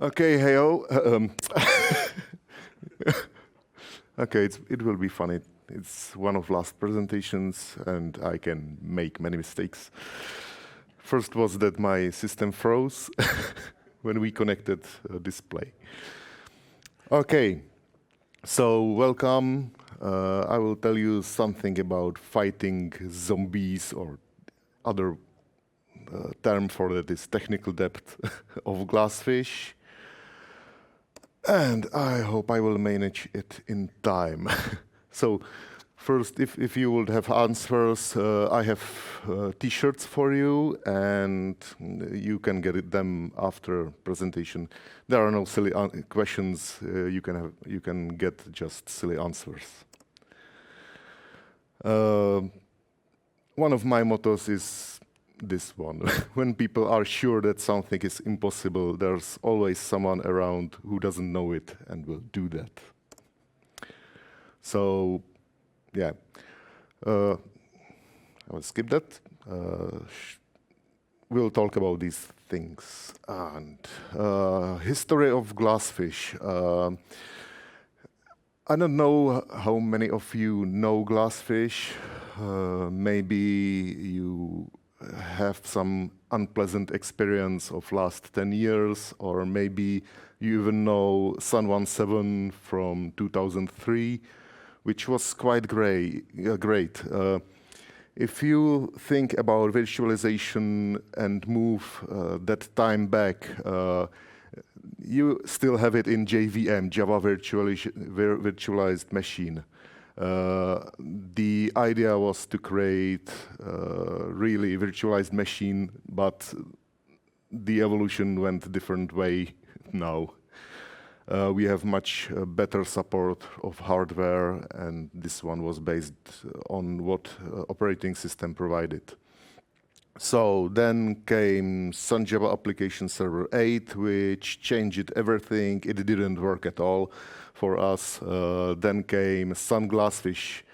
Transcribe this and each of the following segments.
Okay, heyo. Okay, it will be funny. It's one of last presentations, and I can make many mistakes. First was that my system froze when we connected a display. Okay, so welcome. I will tell you something about fighting zombies, or other term for that is technical depth of GlassFish. And I hope I will manage it in time. So first, if you would have answers, I have T-shirts for you, and you can get them after presentation. There are no silly questions. You can get just silly answers. One of my mottos is this one. When people are sure that something is impossible, there's always someone around who doesn't know it and will do that. So, yeah. I will skip that. We'll talk about these things. And history of GlassFish. I don't know how many of you know GlassFish. Maybe you have some unpleasant experience of last 10 years, or maybe you even know Sun 17 from 2003, which was quite great. If you think about virtualization and move that time back, you still have it in JVM, Java Virtualized Machine. The idea was to create really virtualized machine, but the evolution went a different way now. We have much better support of hardware, and this one was based on what operating system provided. So then came Sun Java Application Server 8, which changed everything. It didn't work at all for us. Then came Sun GlassFish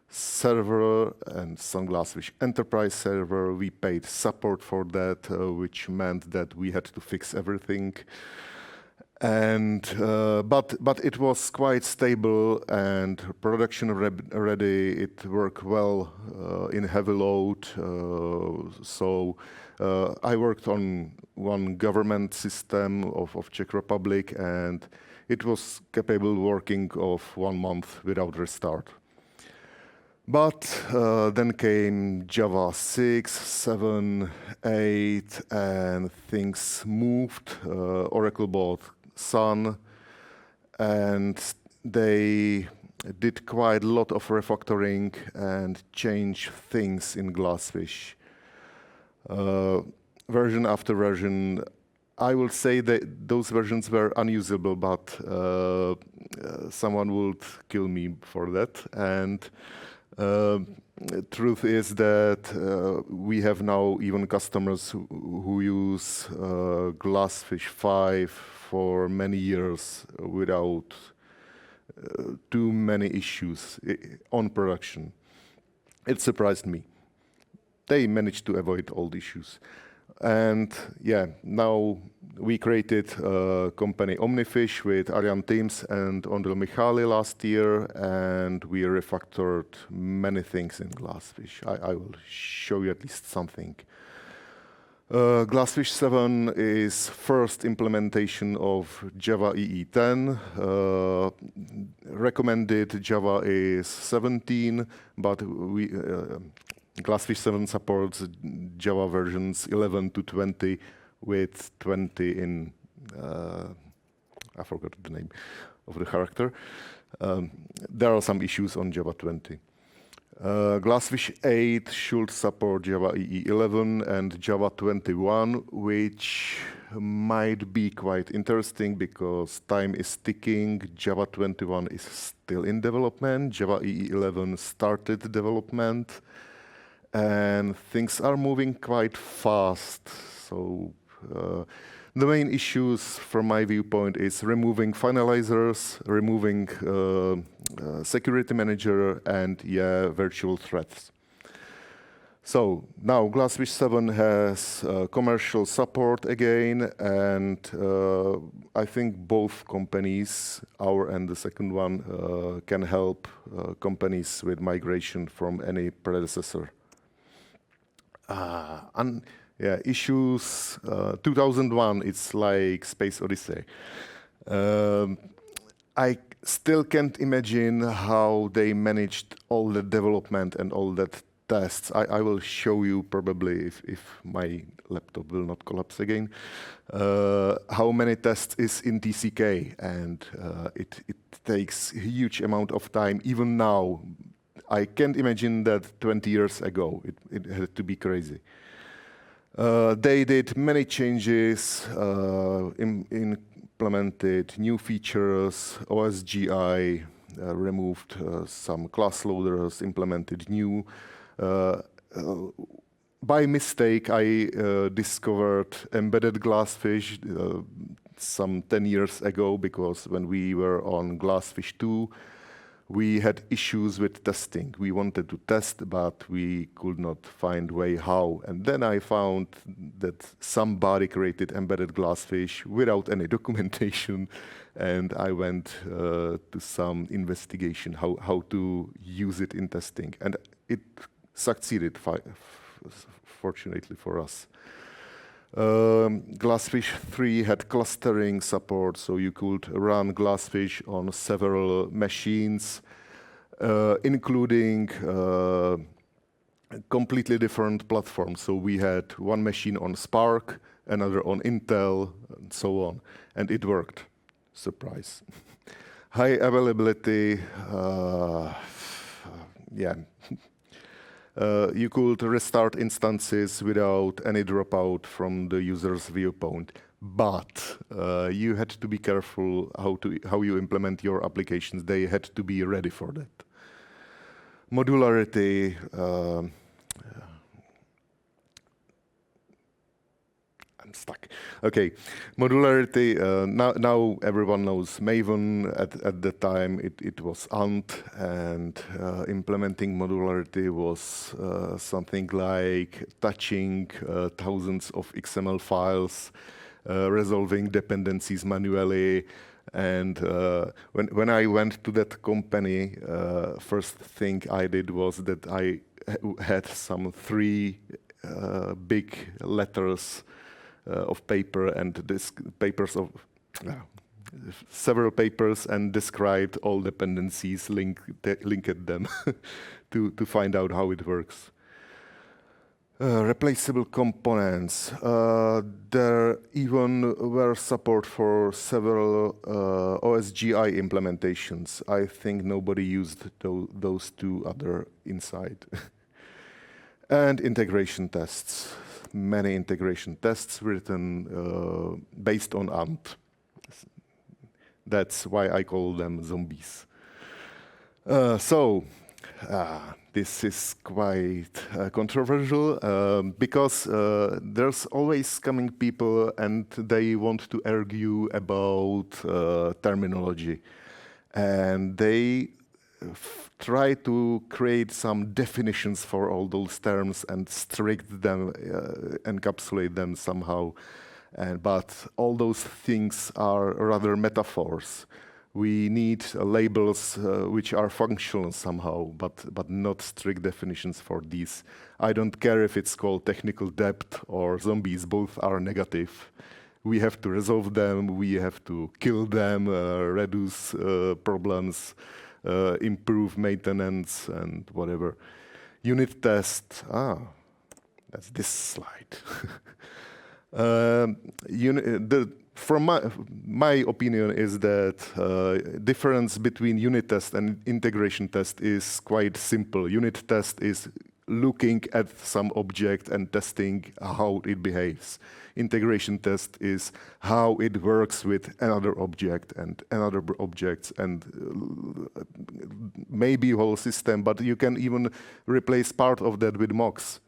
Server and Sun GlassFish Enterprise Server. We paid support for that, which meant that we had to fix everything. And but it was quite stable and production ready. It worked well in heavy load. So I worked on one government system of Czech Republic, and it was capable working of 1 month without restart. But then came Java 6, 7, 8, and things moved. Oracle bought Sun, and they did quite a lot of refactoring and changed things in GlassFish. Version after version, I will say that those versions were unusable, but someone would kill me for that. And truth is that we have now even customers who use GlassFish 5 for many years without too many issues on production. It surprised me. They managed to avoid all the issues. And yeah, now we created a company Omnifish with Arian Teams and Ondel Michali last year, and we refactored many things in GlassFish. I will show you at least something. GlassFish 7 is first implementation of Java EE 10. Recommended Java is 17, but GlassFish 7 supports Java versions 11 to 20, with 20 in, I forgot the name of the character. There are some issues on Java 20. GlassFish 8 should support Java EE 11 and Java 21, which might be quite interesting because time is ticking. Java 21 is still in development. Java EE 11 started development, and things are moving quite fast. So the main issues from my viewpoint is removing finalizers, removing security manager, and virtual threads. So now GlassFish 7 has commercial support again, and I think both companies, our and the second one, can help companies with migration from any predecessor. Issues 2001, it's like Space Odyssey. I still can't imagine how they managed all the development and all that tests. I will show you probably if my laptop will not collapse again. How many tests is in TCK, and it takes a huge amount of time. Even now, I can't imagine that 20 years ago. It had to be crazy. They did many changes, implemented new features, OSGI, removed some class loaders, implemented new. By mistake, I discovered embedded GlassFish some 10 years ago, because when we were on GlassFish 2, we had issues with testing. We wanted to test, but we could not find way how. And then I found that somebody created embedded GlassFish without any documentation, and I went to some investigation how to use it in testing. And it succeeded, fortunately for us. GlassFish 3 had clustering support, so you could run GlassFish on several machines, including completely different platforms. So we had one machine on Spark, another on Intel, and so on. And it worked. Surprise. High availability, you could restart instances without any dropout from the user's viewpoint, but you had to be careful how you implement your applications. They had to be ready for that. Modularity. I'm stuck. Okay, modularity. Now everyone knows Maven. At the time, it was Ant, and implementing modularity was something like touching thousands of XML files, resolving dependencies manually. And when I went to that company, first thing I did was that I had some 3 big letters of paper and several papers, and described all dependencies, linked them to find out how it works. Replaceable components. There even were support for several OSGI implementations. I think nobody used those 2 other inside. And integration tests. Many integration tests written based on Ant. That's why I call them zombies. This is quite controversial because there's always coming people and they want to argue about terminology. And they try to create some definitions for all those terms and strict them, encapsulate them somehow. But all those things are rather metaphors. We need labels which are functional somehow, but not strict definitions for these. I don't care if it's called technical debt or zombies, both are negative. We have to resolve them, we have to kill them, reduce problems, improve maintenance and whatever. Unit test, that's this slide. From my opinion is that difference between unit test and integration test is quite simple. Unit test is looking at some object and testing how it behaves. Integration test is how it works with another object and another objects and maybe whole system, but you can even replace part of that with mocks.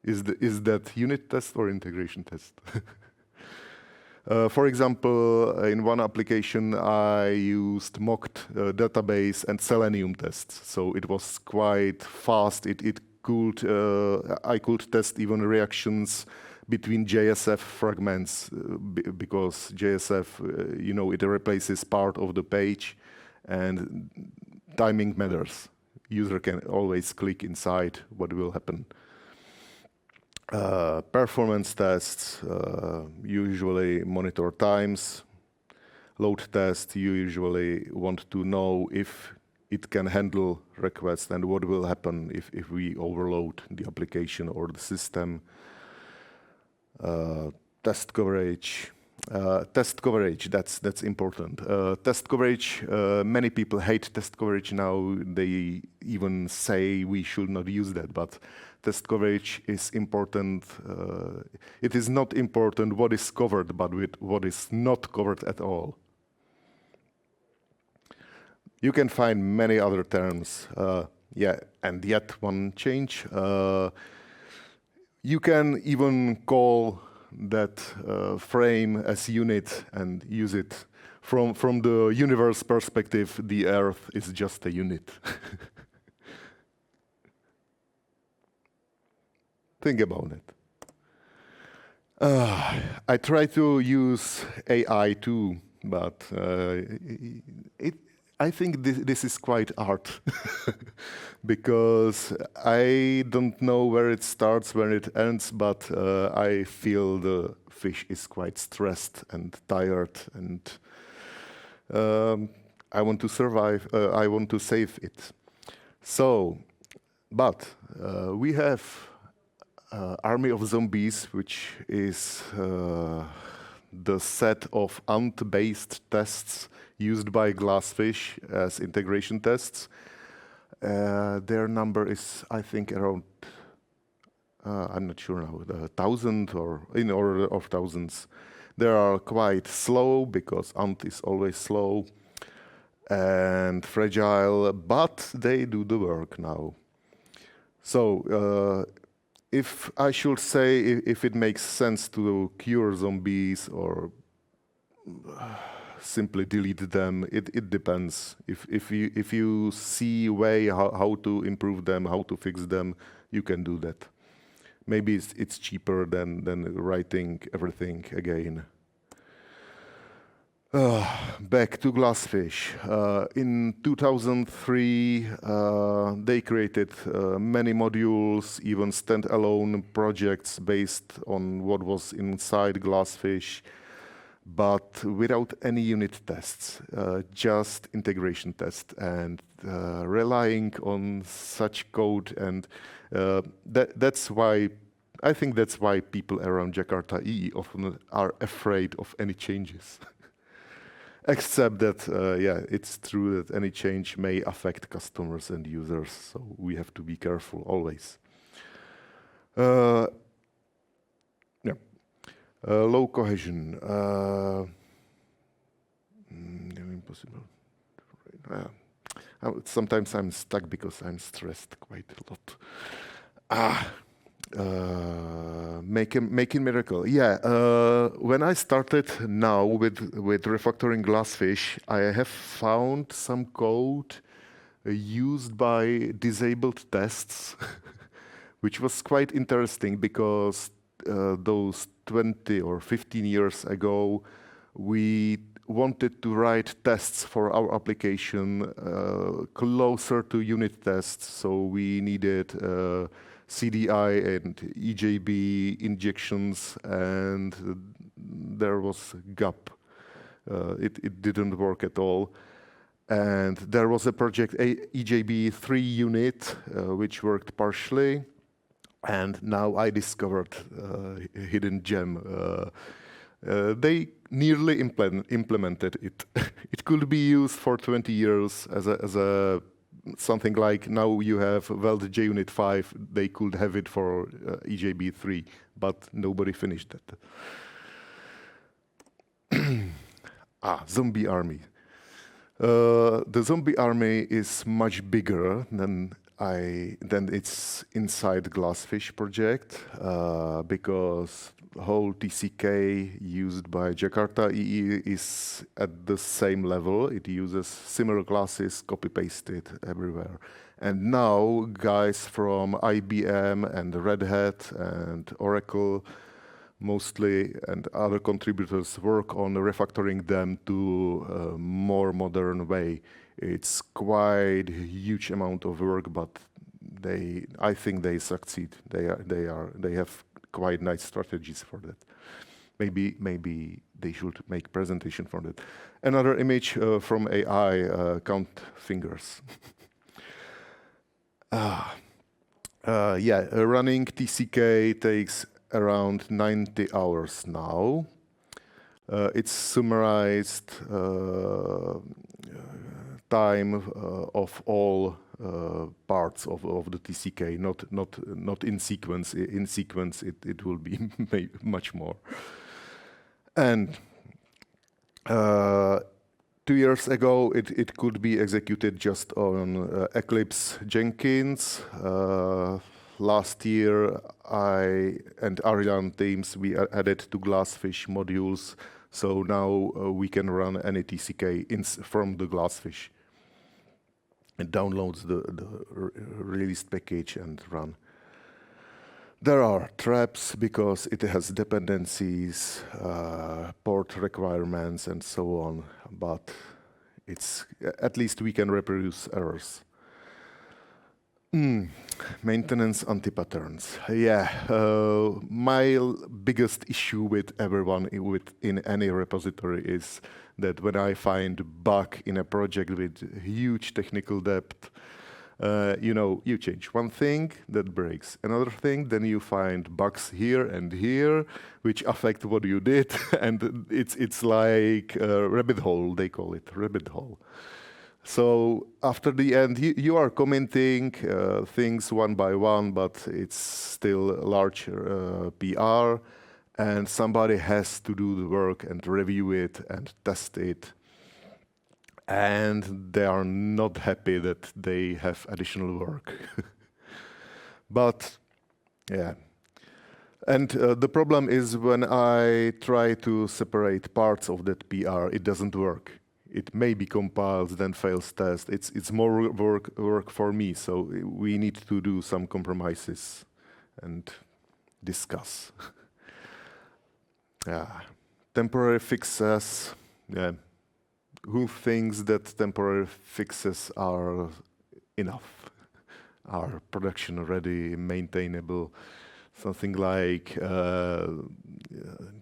Is that unit test or integration test? For example, in one application, I used mocked database and Selenium tests. So it was quite fast. It I could test even reactions between JSF fragments because JSF, it replaces part of the page, and timing matters. User can always click inside what will happen. Performance tests usually monitor times. Load test, you usually want to know if it can handle requests and what will happen if we overload the application or the system. Test coverage. Test coverage, that's important. Test coverage, many people hate test coverage now. They even say we should not use that, but test coverage is important. It is not important what is covered, but with what is not covered at all. You can find many other terms. And yet one change. You can even call that frame as unit and use it. From the universe perspective, the Earth is just a unit. Think about it. I try to use AI too, but I think this is quite art because I don't know where it starts, where it ends, but I feel the fish is quite stressed and tired, and I want to survive. I want to save it. So, but we have army of zombies, which is the set of ant-based tests used by GlassFish as integration tests. Their number is, I think, around, I'm not sure now, 1,000 or in order of thousands. They are quite slow because ant is always slow and fragile, but they do the work now. So if I should say if it makes sense to cure zombies or simply delete them, it depends. If you see a way how to improve them, how to fix them, you can do that. Maybe it's cheaper than writing everything again. Back to GlassFish. In 2003, they created many modules, even standalone projects based on what was inside GlassFish, but without any unit tests, just integration tests, and relying on such code. And that's why, I think that's why people around Jakarta EE often are afraid of any changes. Except that, it's true that any change may affect customers and users, so we have to be careful always. Low cohesion. Impossible. Sometimes I'm stuck because I'm stressed quite a lot. Making miracle. Yeah, when I started now with refactoring GlassFish, I have found some code used by disabled tests, which was quite interesting because those 20 or 15 years ago, we wanted to write tests for our application closer to unit tests, so we needed CDI and EJB injections, and there was a gap. It didn't work at all. And there was a project, EJB 3 unit, which worked partially. And now I discovered a hidden gem. They nearly implemented it. It could be used for 20 years as a something like now you have Weld JUnit 5, they could have it for EJB 3, but nobody finished that. Zombie army. The zombie army is much bigger than it's inside GlassFish project because whole TCK used by Jakarta EE is at the same level. It uses similar classes, copy-pasted everywhere. And now guys from IBM and Red Hat and Oracle mostly and other contributors work on refactoring them to a more modern way. It's quite a huge amount of work, but I think they succeed. They have quite nice strategies for that. Maybe they should make presentation for that. Another image from AI, count fingers. Running TCK takes around 90 hours now. It's summarized time of all parts of the TCK, not in sequence. In sequence, it will be much more. And 2 years ago, it could be executed just on Eclipse Jenkins. Last year, I and Arjan teams, we added to GlassFish modules. So now we can run any TCK from the GlassFish. It downloads the released package and run. There are traps because it has dependencies, port requirements, and so on. But it's at least we can reproduce errors. Maintenance anti-patterns. Yeah, my biggest issue with everyone in any repository is that when I find a bug in a project with huge technical depth, you change one thing that breaks another thing, then you find bugs here and here which affect what you did, and it's like a rabbit hole. They call it rabbit hole. So after the end, you are commenting things one by one, but it's still a large PR, and somebody has to do the work and review it and test it. And they are not happy that they have additional work. But yeah. And the problem is when I try to separate parts of that PR, it doesn't work. It maybe compiles, then fails test. It's more work for me, so we need to do some compromises and discuss. Yeah. Temporary fixes. Yeah. Who thinks that temporary fixes are enough, are production ready, maintainable? Something like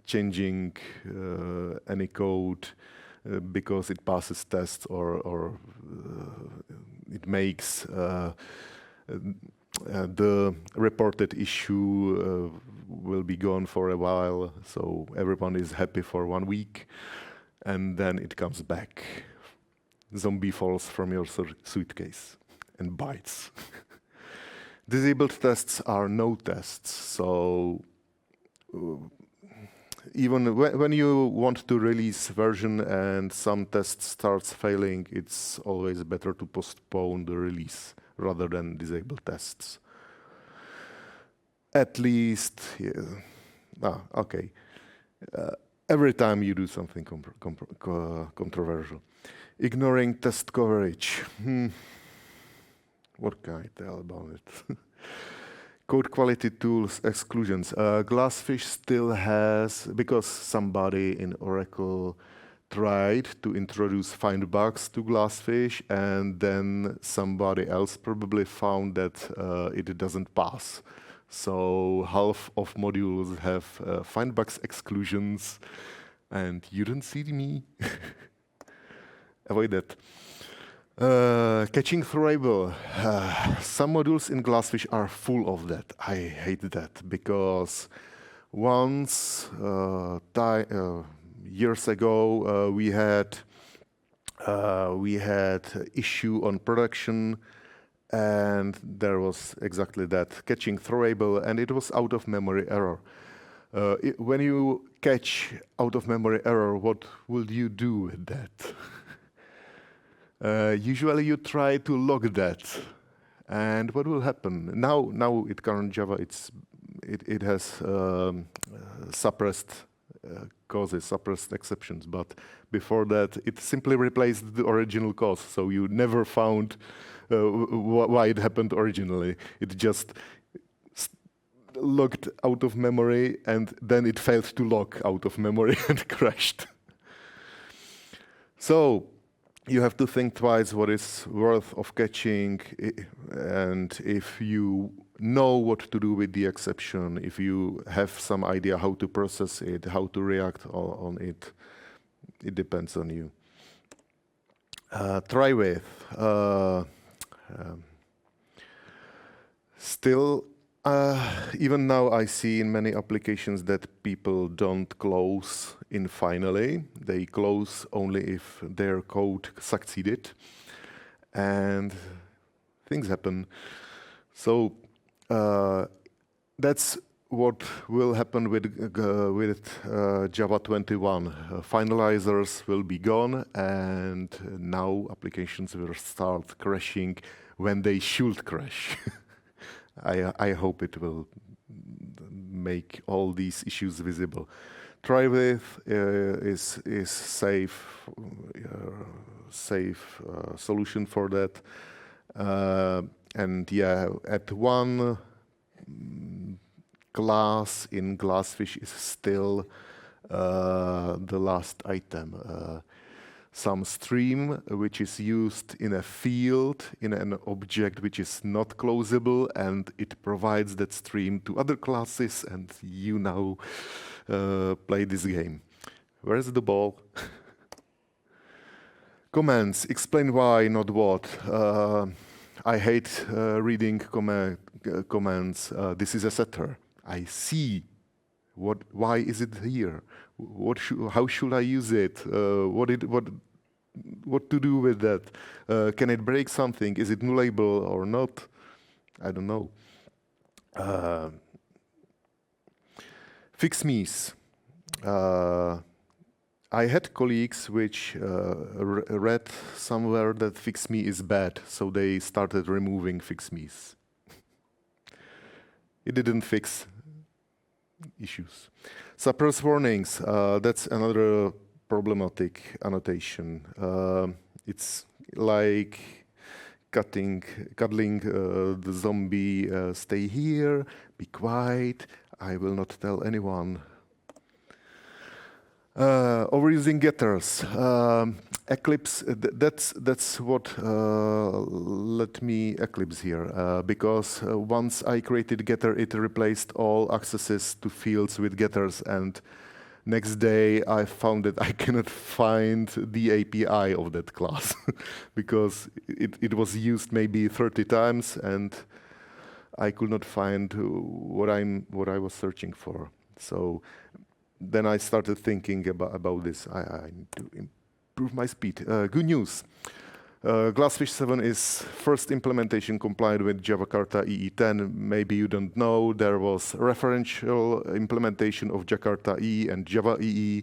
changing any code because it passes tests or it makes the reported issue will be gone for a while, so everyone is happy for 1 week, and then it comes back. Zombie falls from your suitcase and bites. Disabled tests are no tests, so even when you want to release version and some test starts failing, it's always better to postpone the release rather than disable tests. At least, yeah. Okay. Every time you do something controversial. Ignoring test coverage. What can I tell about it? Code quality tools exclusions. GlassFish still has, because somebody in Oracle tried to introduce find bugs to GlassFish, and then somebody else probably found that it doesn't pass. So half of modules have find bugs exclusions, and you don't see me. Avoid that. Catching throwable. Some modules in GlassFish are full of that. I hate that because once, years ago, we had issue on production, and there was exactly that, catching throwable, and it was out of memory error. When you catch out of memory error, what will you do with that? Usually you try to log that, and what will happen? Now in current Java, it has suppressed causes, suppressed exceptions, but before that, it simply replaced the original cause, so you never found why it happened originally. It just logged out of memory, and then it failed to log out of memory and crashed. So you have to think twice what is worth of catching, and if you know what to do with the exception, if you have some idea how to process it, how to react on it, it depends on you. Try with. Still, even now I see in many applications that people don't close in finally. They close only if their code succeeded. And things happen. So that's what will happen with Java 21. Finalizers will be gone, and now applications will start crashing when they should crash. I hope it will make all these issues visible. Try with is safe solution for that. And yeah, at one class in GlassFish is still the last item. Some stream which is used in a field, in an object which is not closable, and it provides that stream to other classes, and you now play this game. Where's the ball? Comments, explain why, not what. I hate reading comments. This is a setter. I see. Why is it here? How should I use it? What to do with that? Can it break something? Is it nullable or not? I don't know. Fix me's. I had colleagues which read somewhere that fix me is bad, so they started removing fix me's. It didn't fix issues. Suppress warnings, that's another problematic annotation. It's like cuddling the zombie, stay here, be quiet, I will not tell anyone. Overusing getters. Eclipse, that's what let me Eclipse here, because once I created getter, it replaced all accesses to fields with getters, and next day I found that I cannot find the API of that class because it was used maybe 30 times, and I could not find what I was searching for. So then I started thinking about this. I need to improve my speed. Good news. GlassFish 7 is first implementation compliant with Jakarta EE10. Maybe you don't know, there was referential implementation of Jakarta EE and Java EE.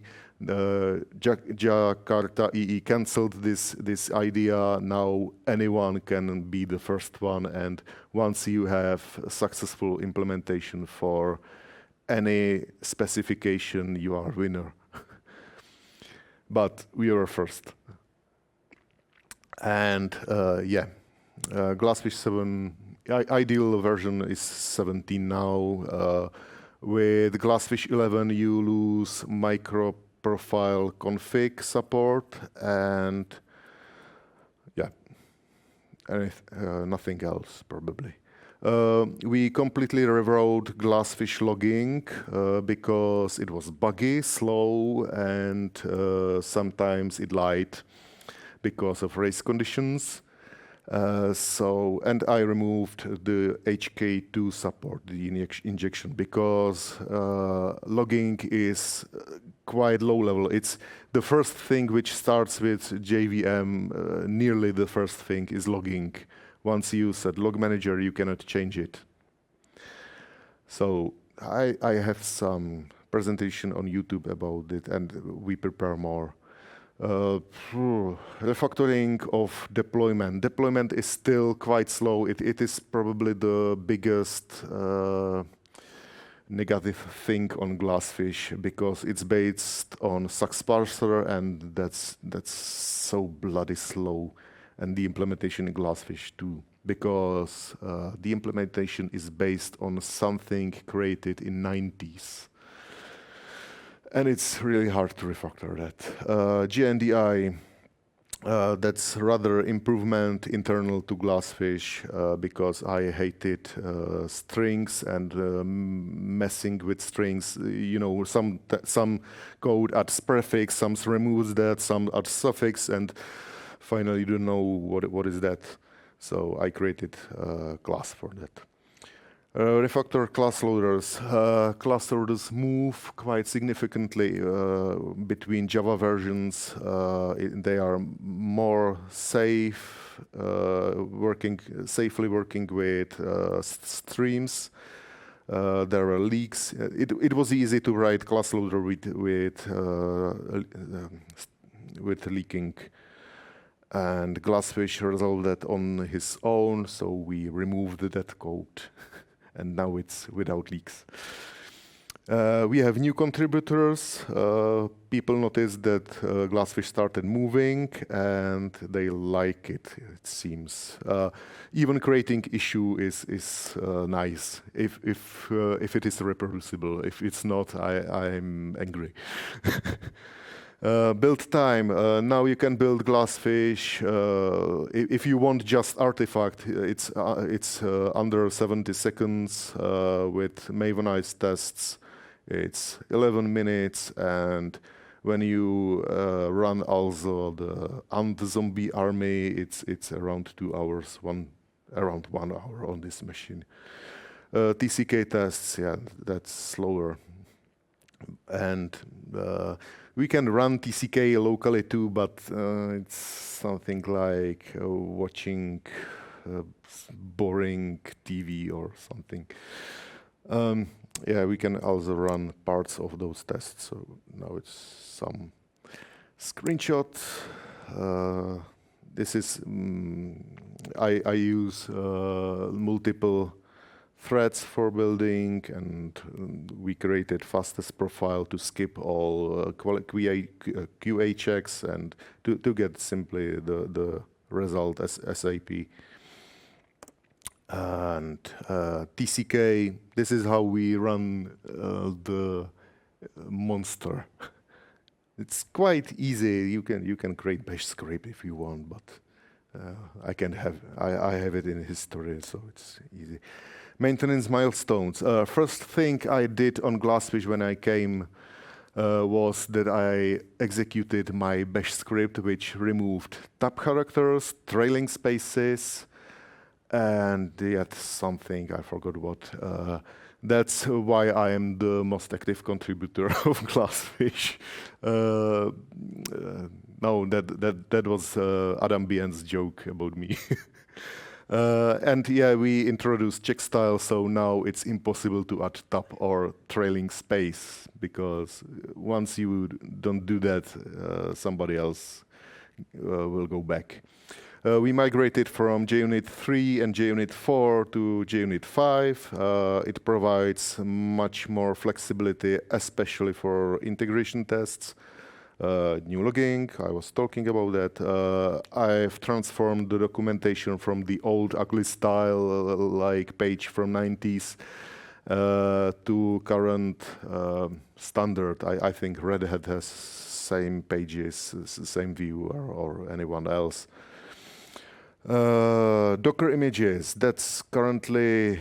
Jakarta EE cancelled this idea. Now anyone can be the first one, and once you have a successful implementation for any specification, you are a winner. But we are first. And yeah, GlassFish 7, ideal version is 17 now. With GlassFish 11, you lose micro profile config support, and yeah, nothing else probably. We completely rewrote GlassFish logging because it was buggy, slow, and sometimes it lied because of race conditions. And I removed the HK2 support, the injection, because logging is quite low level. It's the first thing which starts with JVM, nearly the first thing is logging. Once you set log manager, you cannot change it. So I have some presentation on YouTube about it, and we prepare more. Refactoring of deployment. Deployment is still quite slow. It is probably the biggest negative thing on GlassFish because it's based on success parser, and that's so bloody slow. and the implementation in GlassFish too, because the implementation is based on something created in 90s. And it's really hard to refactor that. GNDI, that's rather improvement internal to GlassFish because I hated strings and messing with strings. You know, some code adds prefix, some removes that, some adds suffix, and finally you don't know what is that. So I created a class for that. Refactor class loaders. Class loaders move quite significantly between Java versions. They are more safe, safely working with streams. There are leaks. It was easy to write class loader with leaking. And GlassFish resolved that on his own, so we removed that code. And now it's without leaks. We have new contributors. People noticed that GlassFish started moving, and they like it, it seems. Even creating issue is nice, if it is reproducible. If it's not, I'm angry. Build time. Now you can build GlassFish. If you want just artifact, it's under 70 seconds with Mavenized tests. It's 11 minutes, and when you run also the zombie army, it's around 2 hours, around 1 hour on this machine. TCK tests, yeah, that's slower, and we can run TCK locally too, but it's something like watching boring TV or something. Yeah, we can also run parts of those tests. So now it's some screenshot. This is, I use multiple threads for building, and we created fastest profile to skip all QA checks and to get simply the result as SAP. And TCK, this is how we run the monster. It's quite easy. You can create bash script if you want, but I have it in history, so it's easy. Maintenance milestones. First thing I did on GlassFish when I came was that I executed my bash script, which removed tab characters, trailing spaces, and yet something I forgot what. That's why I am the most active contributor of GlassFish. No, that was Adam Bien's joke about me. And yeah, we introduced check style, so now it's impossible to add tab or trailing space, because once you don't do that, somebody else will go back. We migrated from JUnit 3 and JUnit 4 to JUnit 5. It provides much more flexibility, especially for integration tests. New logging, I was talking about that. I've transformed the documentation from the old ugly style, like page from 90s, to current standard. I think Red Hat has same pages, same view, or anyone else. Docker images, that's currently,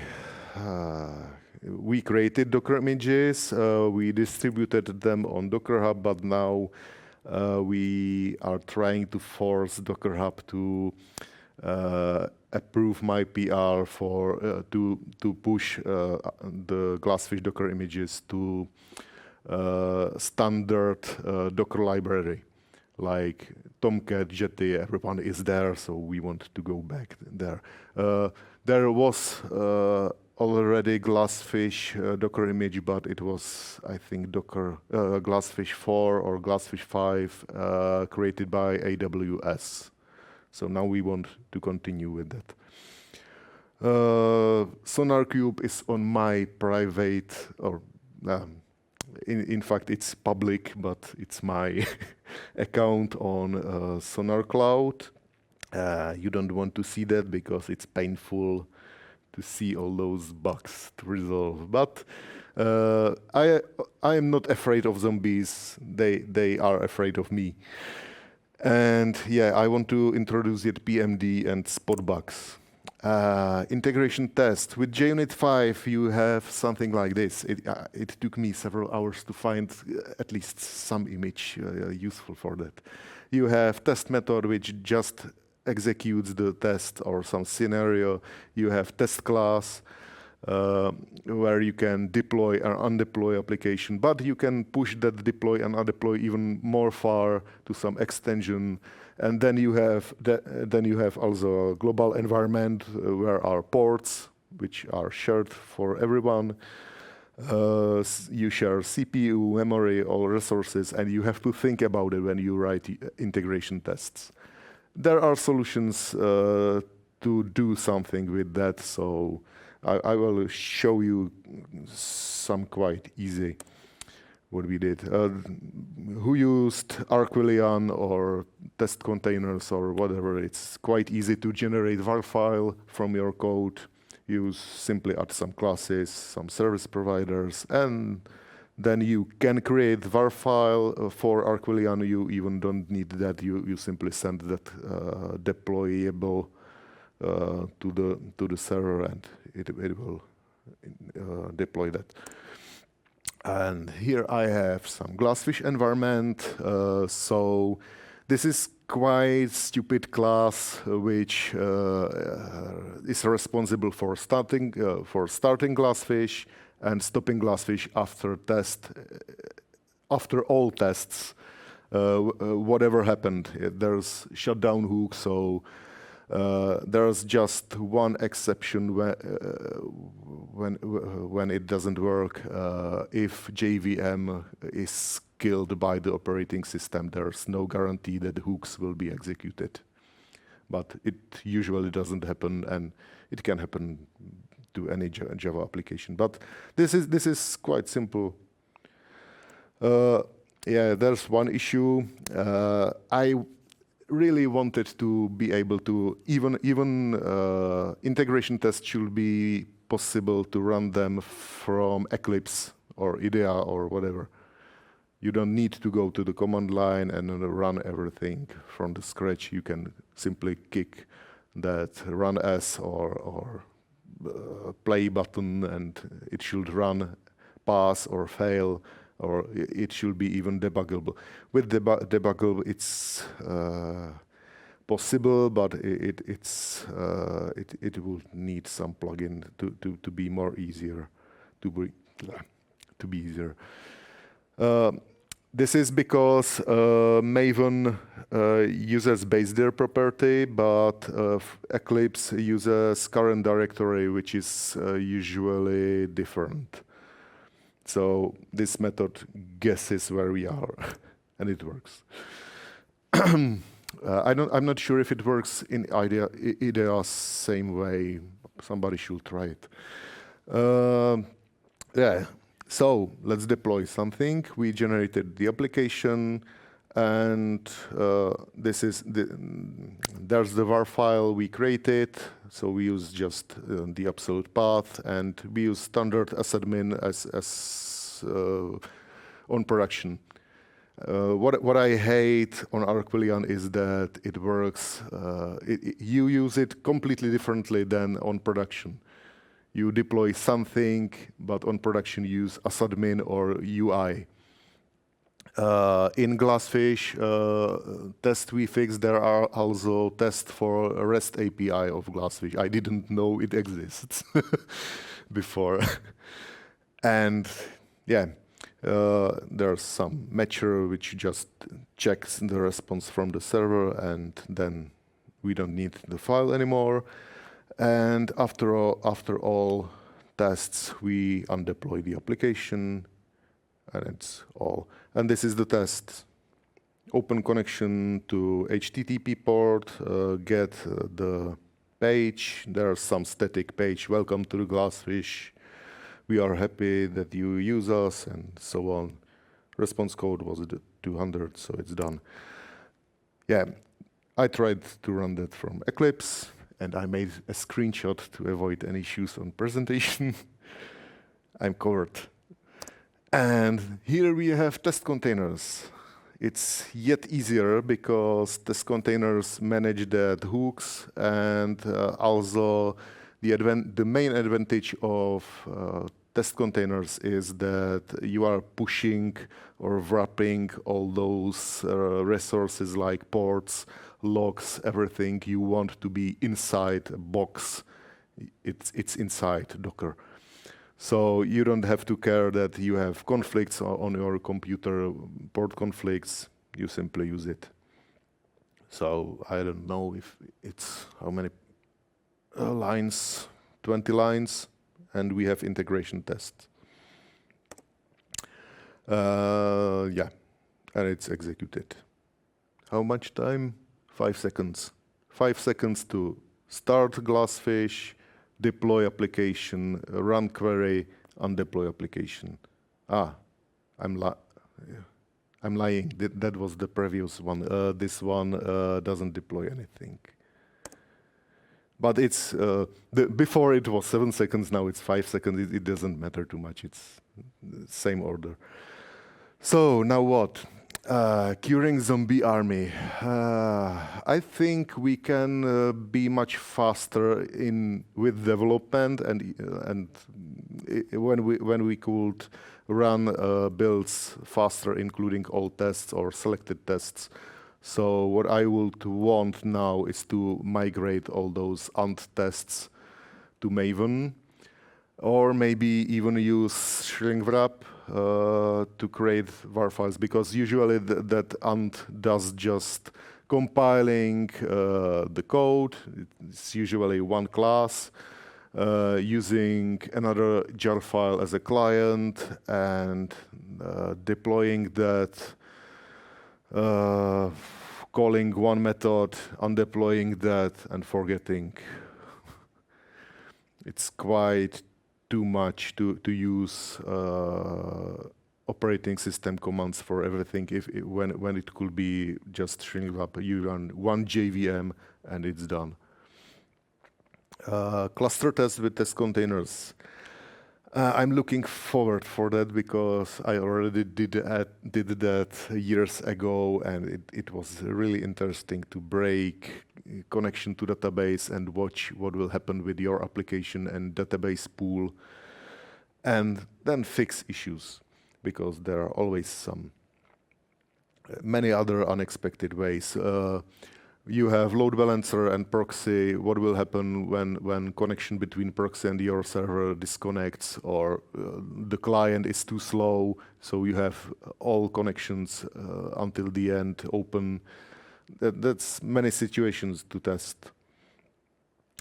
we created Docker images, we distributed them on Docker Hub, but now we are trying to force Docker Hub to approve my PR for to push the GlassFish Docker images to standard Docker library, like Tomcat, Jetty, everyone is there, so we want to go back there. There was already GlassFish Docker image, but it was, I think, Docker GlassFish 4 or GlassFish 5 created by AWS. So now we want to continue with that. SonarQube is on my private, or in fact it's public, but it's my account on Sonar Cloud. You don't want to see that because it's painful to see all those bugs to resolve. But I am not afraid of zombies. They are afraid of me. And yeah, I want to introduce yet PMD and spot bugs. Integration test. With JUnit 5, you have something like this. It took me several hours to find at least some image useful for that. You have test method, which just executes the test or some scenario. You have test class, where you can deploy or undeploy application, but you can push that deploy and undeploy even more far to some extension. And then you have also a global environment where are ports which are shared for everyone. You share CPU, memory, all resources, and you have to think about it when you write integration tests. There are solutions to do something with that, so I will show you some quite easy what we did. Who used Arquillian or test containers or whatever? It's quite easy to generate var file from your code. You simply add some classes, some service providers, and then you can create var file for Arquillian. You even don't need that. You simply send that deployable to the server, and it will deploy that. And here I have some GlassFish environment. So this is quite stupid class which is responsible for starting GlassFish and stopping GlassFish after all tests. Whatever happened, there's shutdown hook, so there's just one exception when it doesn't work. If JVM is killed by the operating system, there's no guarantee that hooks will be executed. But it usually doesn't happen, and it can happen to any Java application. But this is quite simple. Yeah, there's one issue. I really wanted to be able to even integration tests should be possible to run them from Eclipse or IDEA or whatever. You don't need to go to the command line and run everything from the scratch. You can simply kick that run as or play button, and it should run, pass or fail, or it should be even debuggable. With debuggable, it's possible, but it will need some plugin to be more easier, to be easier. This is because Maven uses base dir property, but Eclipse uses current directory, which is usually different. So this method guesses where we are, and it works. I'm not sure if it works in IDEA same way. Somebody should try it. Yeah. So let's deploy something. We generated the application, and there's the var file we created. So we use just the absolute path, and we use standard asadmin as on production. What I hate on Arquillian is that it works. You use it completely differently than on production. You deploy something, but on production use asadmin or UI. In GlassFish test we fixed, there are also tests for a REST API of GlassFish. I didn't know it exists before. And yeah, there's some matcher which just checks the response from the server, and then we don't need the file anymore. And after all tests, we undeploy the application, and it's all. And this is the test. Open connection to HTTP port, get the page. There's some static page. Welcome to the GlassFish. We are happy that you use us, and so on. Response code was 200, so it's done. Yeah. I tried to run that from Eclipse, and I made a screenshot to avoid any issues on presentation. I'm covered. And here we have test containers. It's yet easier because test containers manage the hooks, and also the main advantage of test containers is that you are pushing or wrapping all those resources like ports, logs, everything you want to be inside a box. It's inside Docker. So you don't have to care that you have conflicts on your computer, port conflicts. You simply use it. So I don't know if it's how many lines, 20 lines, and we have integration tests. Yeah, and it's executed. How much time? 5 seconds. 5 seconds to start GlassFish, deploy application, run query, undeploy application. I'm lying. That was the previous one. This one doesn't deploy anything. But it's before it was 7 seconds. Now it's 5 seconds. It doesn't matter too much. It's the same order. So now what? Curing zombie army. I think we can be much faster with development, and when we could run builds faster, including all tests or selected tests. So what I would want now is to migrate all those ant tests to Maven, or maybe even use shrink wrap to create var files, because usually that ant does just compiling the code. It's usually one class, using another jar file as a client, and deploying that, calling one method, undeploying that, and forgetting. It's quite too much to use operating system commands for everything. When it could be just shrink wrap, you run one JVM and it's done. Cluster tests with test containers. I'm looking forward for that because I already did that years ago, and it was really interesting to break connection to database and watch what will happen with your application and database pool, and then fix issues, because there are always many other unexpected ways. You have load balancer and proxy. What will happen when connection between proxy and your server disconnects, or the client is too slow, so you have all connections until the end open. That's many situations to test.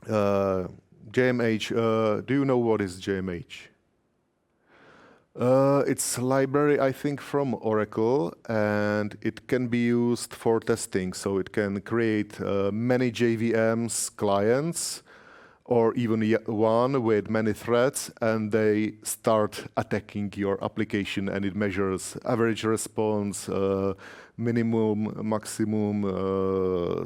JMH, do you know what is JMH? It's a library, I think, from Oracle, and it can be used for testing. So it can create many JVMs clients, or even one with many threads, and they start attacking your application, and it measures average response, minimum, maximum,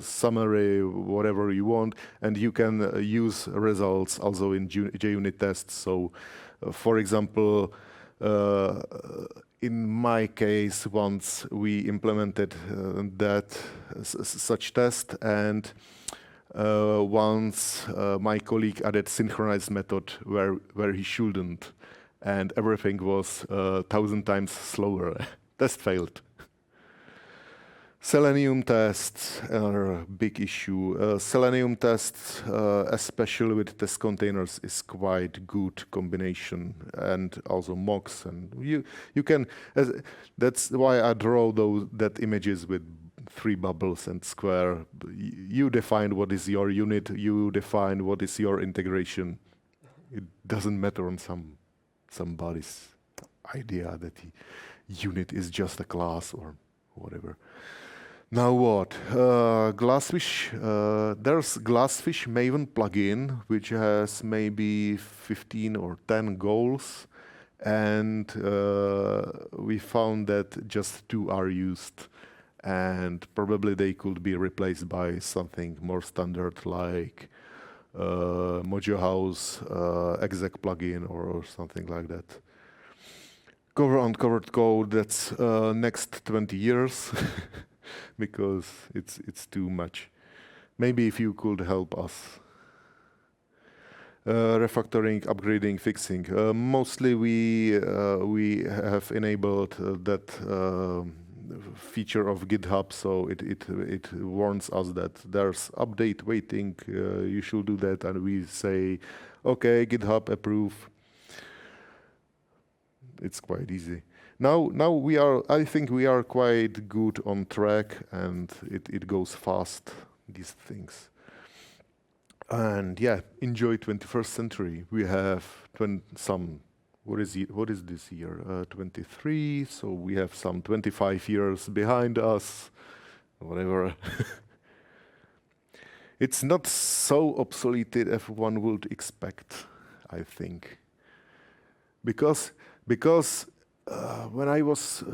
summary, whatever you want, and you can use results also in JUnit tests. So, for example, in my case, once we implemented such test, and once my colleague added synchronized method where he shouldn't, and everything was 1,000 times slower. Test failed. Selenium tests are a big issue. Selenium tests, especially with test containers, is quite good combination, and also mocks. And you can. That's why I draw that images with 3 bubbles and square. You define what is your unit. You define what is your integration. It doesn't matter on somebody's idea that the unit is just a class or whatever. Now what? GlassFish. There's GlassFish Maven plugin, which has maybe 15 or 10 goals, and we found that just 2 are used. and probably they could be replaced by something more standard like Mojo House, exec plugin, or something like that. Cover uncovered code, that's next 20 years because it's too much. Maybe if you could help us. Refactoring, upgrading, fixing. Mostly we have enabled that feature of GitHub, so it warns us that there's update waiting. You should do that, and we say, okay, GitHub approve. It's quite easy. Now we are. I think we are quite good on track, and it goes fast. These things. And yeah, enjoy 21st century. We have some. What is it? What is this year? 23. So we have some 25 years behind us. Whatever. It's not so obsoleted as one would expect, I think. Because when I was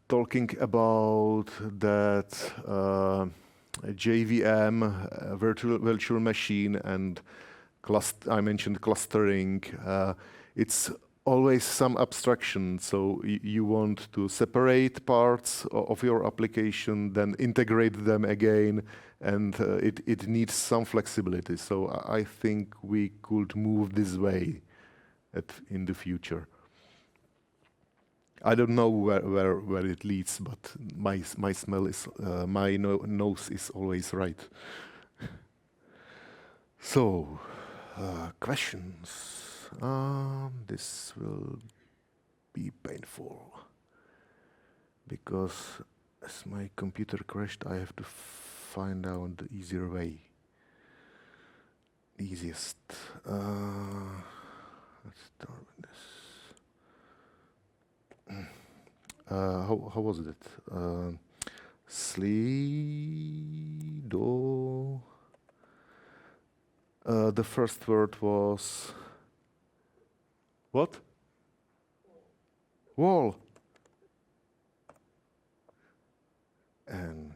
talking about that JVM, virtual machine, and I mentioned clustering, it's always some abstraction. So you want to separate parts of your application, then integrate them again, and it needs some flexibility. So I think we could move this way in the future. I don't know where it leads, but my smell is my nose is always right. So, questions. This will be painful because as my computer crashed, I have to find out the easier way. Easiest. Let's start with this. How was it? Slido. The first word was what? Wall. And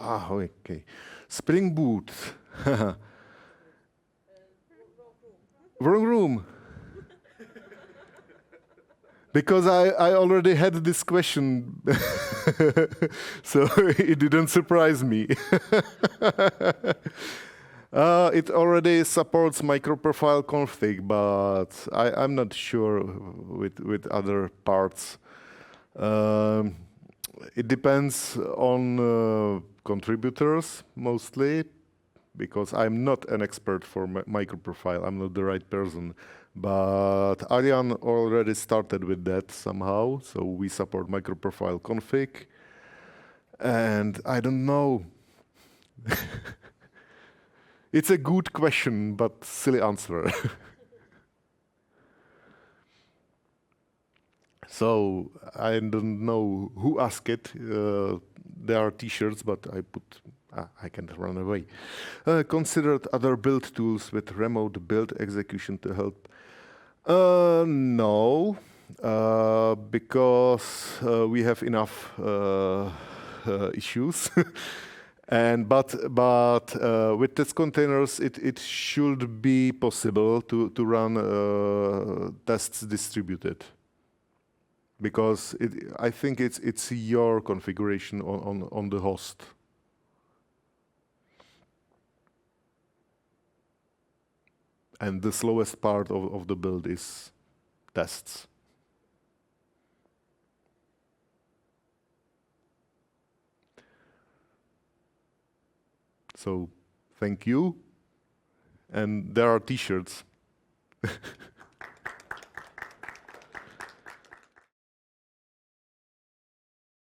okay. Spring Boot. Wrong room. Because I already had this question, so it didn't surprise me. It already supports microprofile config, but I'm not sure with other parts. It depends on contributors mostly, because I'm not an expert for microprofile. I'm not the right person. But Arjan already started with that somehow, so we support microprofile config. And I don't know. It's a good question, but silly answer. So I don't know who asked it. There are t-shirts, but I can't run away. Considered other build tools with remote build execution to help. No, because we have enough issues. But with test containers, it should be possible to run tests distributed. Because I think it's your configuration on the host. And the slowest part of the build is tests. So thank you. And there are t-shirts.